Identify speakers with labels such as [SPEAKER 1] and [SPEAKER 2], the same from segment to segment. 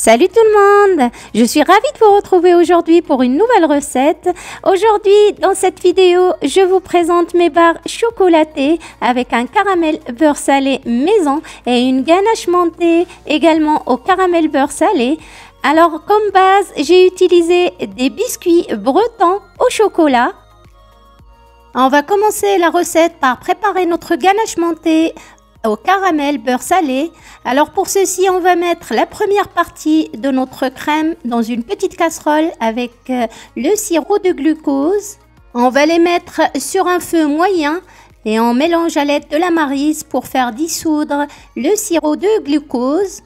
[SPEAKER 1] Salut tout le monde, je suis ravie de vous retrouver aujourd'hui pour une nouvelle recette. Aujourd'hui, dans cette vidéo, je vous présente mes barres chocolatées avec un caramel beurre salé maison et une ganache montée également au caramel beurre salé. Alors, comme base, j'ai utilisé des biscuits bretons au chocolat. On va commencer la recette par préparer notre ganache montée au caramel beurre salé. Alors pour ceci, on va mettre la première partie de notre crème dans une petite casserole avec le sirop de glucose. On va les mettre sur un feu moyen et on mélange à l'aide de la maryse pour faire dissoudre le sirop de glucose.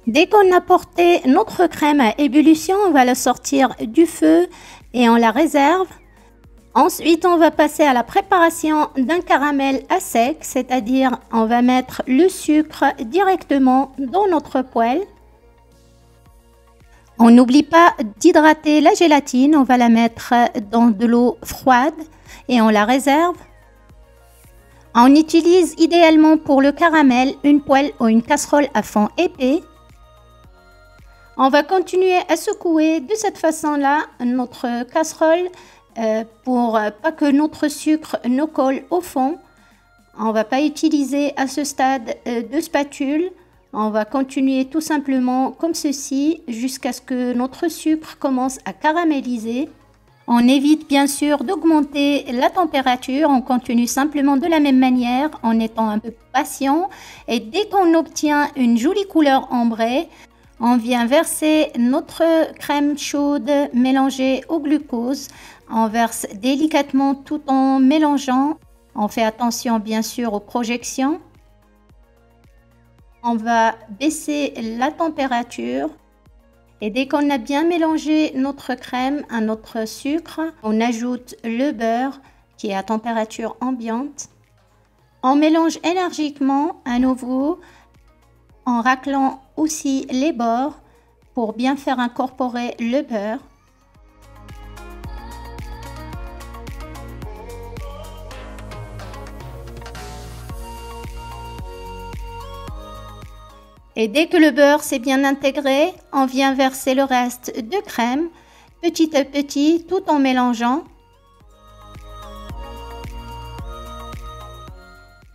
[SPEAKER 1] Dès qu'on a porté notre crème à ébullition, on va la sortir du feu et on la réserve. Ensuite, on va passer à la préparation d'un caramel à sec, c'est-à-dire on va mettre le sucre directement dans notre poêle. On n'oublie pas d'hydrater la gélatine, on va la mettre dans de l'eau froide et on la réserve. On utilise idéalement pour le caramel une poêle ou une casserole à fond épais. On va continuer à secouer de cette façon-là notre casserole pour pas que notre sucre ne colle au fond. On va pas utiliser à ce stade de spatule. On va continuer tout simplement comme ceci jusqu'à ce que notre sucre commence à caraméliser. On évite bien sûr d'augmenter la température. On continue simplement de la même manière en étant un peu patient. Et dès qu'on obtient une jolie couleur ambrée, on vient verser notre crème chaude mélangée au glucose. On verse délicatement tout en mélangeant. On fait attention bien sûr aux projections. On va baisser la température. Et dès qu'on a bien mélangé notre crème à notre sucre, on ajoute le beurre qui est à température ambiante. On mélange énergiquement à nouveau en raclant aussi les bords pour bien faire incorporer le beurre. Et dès que le beurre s'est bien intégré, on vient verser le reste de crème petit à petit tout en mélangeant.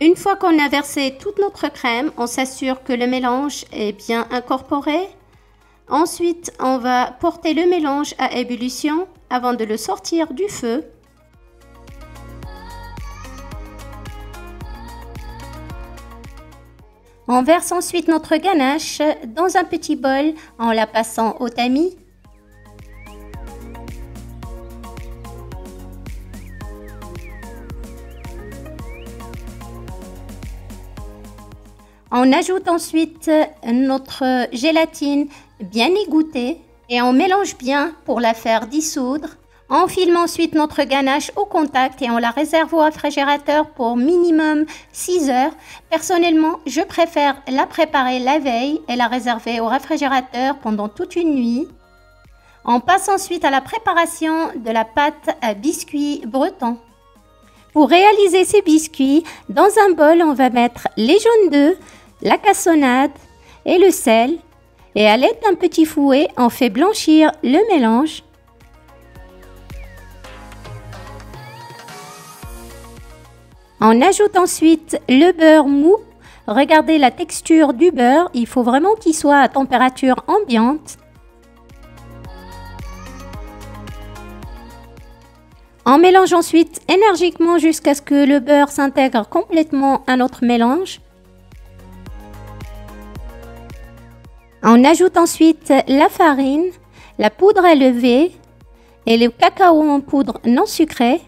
[SPEAKER 1] Une fois qu'on a versé toute notre crème, on s'assure que le mélange est bien incorporé. Ensuite, on va porter le mélange à ébullition avant de le sortir du feu. On verse ensuite notre ganache dans un petit bol en la passant au tamis. On ajoute ensuite notre gélatine bien égouttée et on mélange bien pour la faire dissoudre. On filme ensuite notre ganache au contact et on la réserve au réfrigérateur pour minimum 6 heures. Personnellement, je préfère la préparer la veille et la réserver au réfrigérateur pendant toute une nuit. On passe ensuite à la préparation de la pâte à biscuits bretons. Pour réaliser ces biscuits, dans un bol, on va mettre les jaunes d'œufs, la cassonade et le sel. Et à l'aide d'un petit fouet, on fait blanchir le mélange. On ajoute ensuite le beurre mou. Regardez la texture du beurre, il faut vraiment qu'il soit à température ambiante. On mélange ensuite énergiquement jusqu'à ce que le beurre s'intègre complètement à notre mélange. On ajoute ensuite la farine, la poudre à lever et le cacao en poudre non sucrée.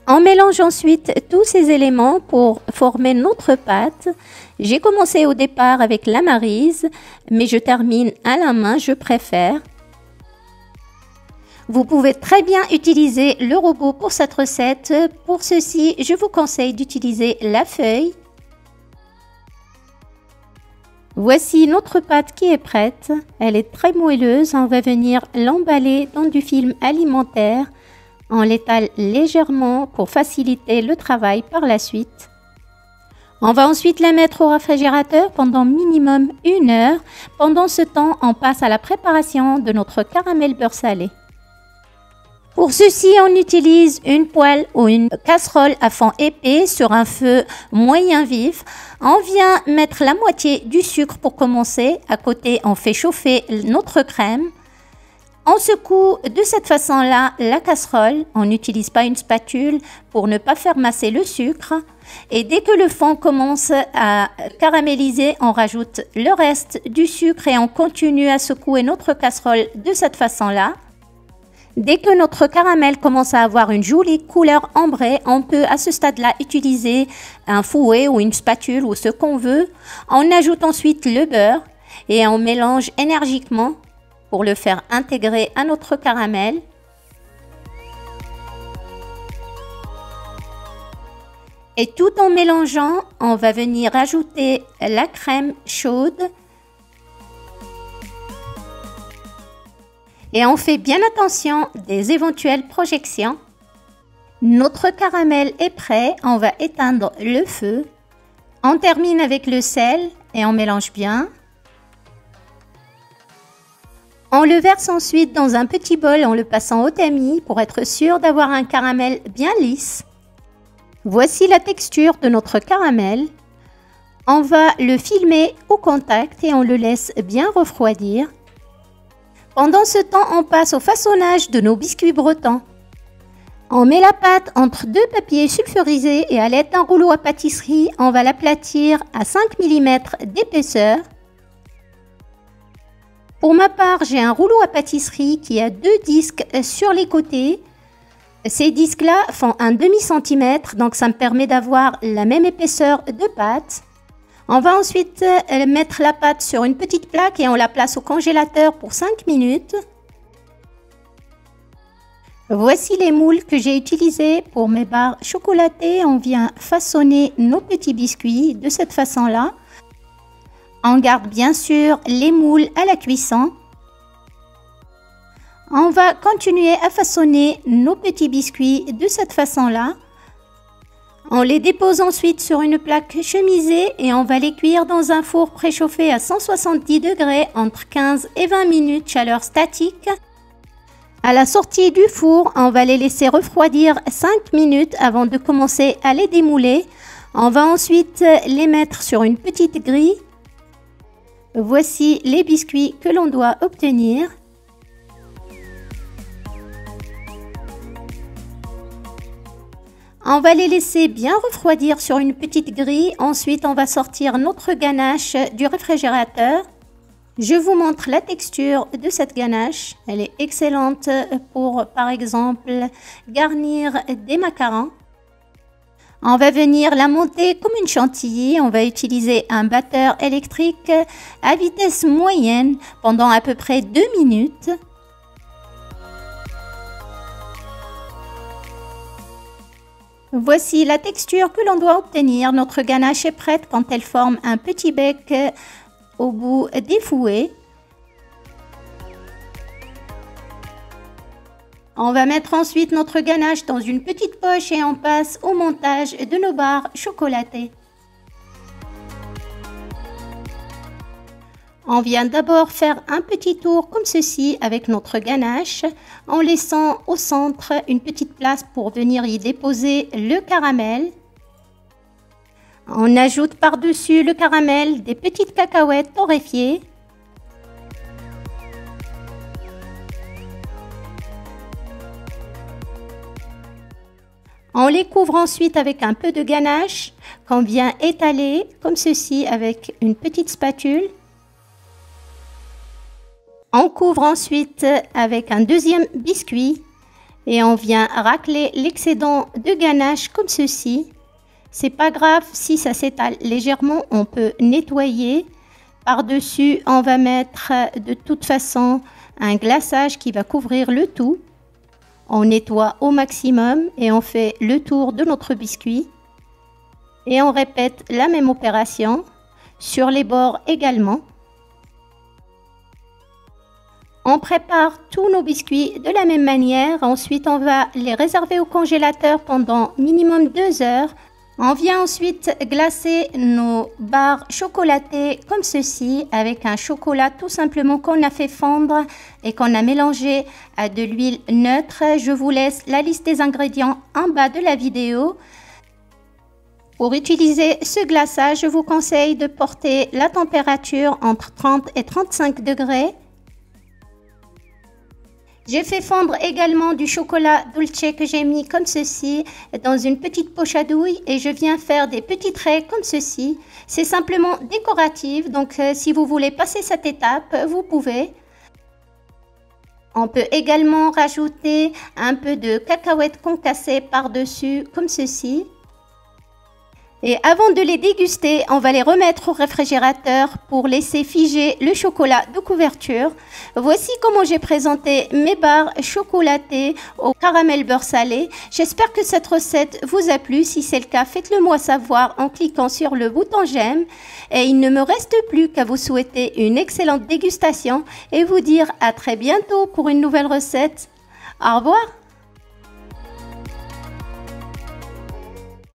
[SPEAKER 1] On mélange ensuite tous ces éléments pour former notre pâte. J'ai commencé au départ avec la maryse, mais je termine à la main, je préfère. Vous pouvez très bien utiliser le robot pour cette recette. Pour ceci, je vous conseille d'utiliser la feuille. Voici notre pâte qui est prête. Elle est très moelleuse. On va venir l'emballer dans du film alimentaire. On l'étale légèrement pour faciliter le travail par la suite. On va ensuite la mettre au réfrigérateur pendant minimum 1 heure. Pendant ce temps, on passe à la préparation de notre caramel beurre salé. Pour ceci, on utilise une poêle ou une casserole à fond épais sur un feu moyen vif. On vient mettre la moitié du sucre pour commencer. À côté, on fait chauffer notre crème. On secoue de cette façon-là la casserole. On n'utilise pas une spatule pour ne pas faire masser le sucre. Et dès que le fond commence à caraméliser, on rajoute le reste du sucre et on continue à secouer notre casserole de cette façon-là. Dès que notre caramel commence à avoir une jolie couleur ambrée, on peut à ce stade-là utiliser un fouet ou une spatule ou ce qu'on veut. On ajoute ensuite le beurre et on mélange énergiquement pour le faire intégrer à notre caramel. Et tout en mélangeant, on va venir ajouter la crème chaude. Et on fait bien attention des éventuelles projections. Notre caramel est prêt, on va éteindre le feu. On termine avec le sel et on mélange bien. On le verse ensuite dans un petit bol en le passant au tamis pour être sûr d'avoir un caramel bien lisse. Voici la texture de notre caramel. On va le filmer au contact et on le laisse bien refroidir. Pendant ce temps, on passe au façonnage de nos biscuits bretons. On met la pâte entre 2 papiers sulfurisés et à l'aide d'un rouleau à pâtisserie, on va l'aplatir à 5 mm d'épaisseur. Pour ma part, j'ai un rouleau à pâtisserie qui a 2 disques sur les côtés. Ces disques-là font un demi-centimètre, donc ça me permet d'avoir la même épaisseur de pâte. On va ensuite mettre la pâte sur une petite plaque et on la place au congélateur pour 5 minutes. Voici les moules que j'ai utilisés pour mes barres chocolatées. On vient façonner nos petits biscuits de cette façon-là. On garde bien sûr les moules à la cuisson. On va continuer à façonner nos petits biscuits de cette façon-là. On les dépose ensuite sur une plaque chemisée et on va les cuire dans un four préchauffé à 170 degrés entre 15 et 20 minutes, chaleur statique. À la sortie du four, on va les laisser refroidir 5 minutes avant de commencer à les démouler. On va ensuite les mettre sur une petite grille. Voici les biscuits que l'on doit obtenir. On va les laisser bien refroidir sur une petite grille. Ensuite, on va sortir notre ganache du réfrigérateur. Je vous montre la texture de cette ganache. Elle est excellente pour, par exemple, garnir des macarons. On va venir la monter comme une chantilly. On va utiliser un batteur électrique à vitesse moyenne pendant à peu près 2 minutes. Voici la texture que l'on doit obtenir. Notre ganache est prête quand elle forme un petit bec au bout des fouets. On va mettre ensuite notre ganache dans une petite poche et on passe au montage de nos barres chocolatées. On vient d'abord faire un petit tour comme ceci avec notre ganache en laissant au centre une petite place pour venir y déposer le caramel. On ajoute par-dessus le caramel des petites cacahuètes torréfiées. On les couvre ensuite avec un peu de ganache qu'on vient étaler comme ceci avec une petite spatule. On couvre ensuite avec un deuxième biscuit et on vient racler l'excédent de ganache comme ceci. C'est pas grave si ça s'étale légèrement, on peut nettoyer. Par-dessus, on va mettre de toute façon un glaçage qui va couvrir le tout. On nettoie au maximum et on fait le tour de notre biscuit. Et on répète la même opération sur les bords également. On prépare tous nos biscuits de la même manière. Ensuite, on va les réserver au congélateur pendant minimum 2 heures. On vient ensuite glacer nos barres chocolatées comme ceci avec un chocolat tout simplement qu'on a fait fondre et qu'on a mélangé à de l'huile neutre. Je vous laisse la liste des ingrédients en bas de la vidéo. Pour utiliser ce glaçage, je vous conseille de porter la température entre 30 et 35 degrés. J'ai fait fondre également du chocolat dolce que j'ai mis comme ceci dans une petite poche à douille et je viens faire des petits traits comme ceci. C'est simplement décoratif, donc si vous voulez passer cette étape, vous pouvez. On peut également rajouter un peu de cacahuètes concassées par-dessus comme ceci. Et avant de les déguster, on va les remettre au réfrigérateur pour laisser figer le chocolat de couverture. Voici comment j'ai présenté mes barres chocolatées au caramel beurre salé. J'espère que cette recette vous a plu. Si c'est le cas, faites-le moi savoir en cliquant sur le bouton j'aime. Et il ne me reste plus qu'à vous souhaiter une excellente dégustation et vous dire à très bientôt pour une nouvelle recette. Au revoir.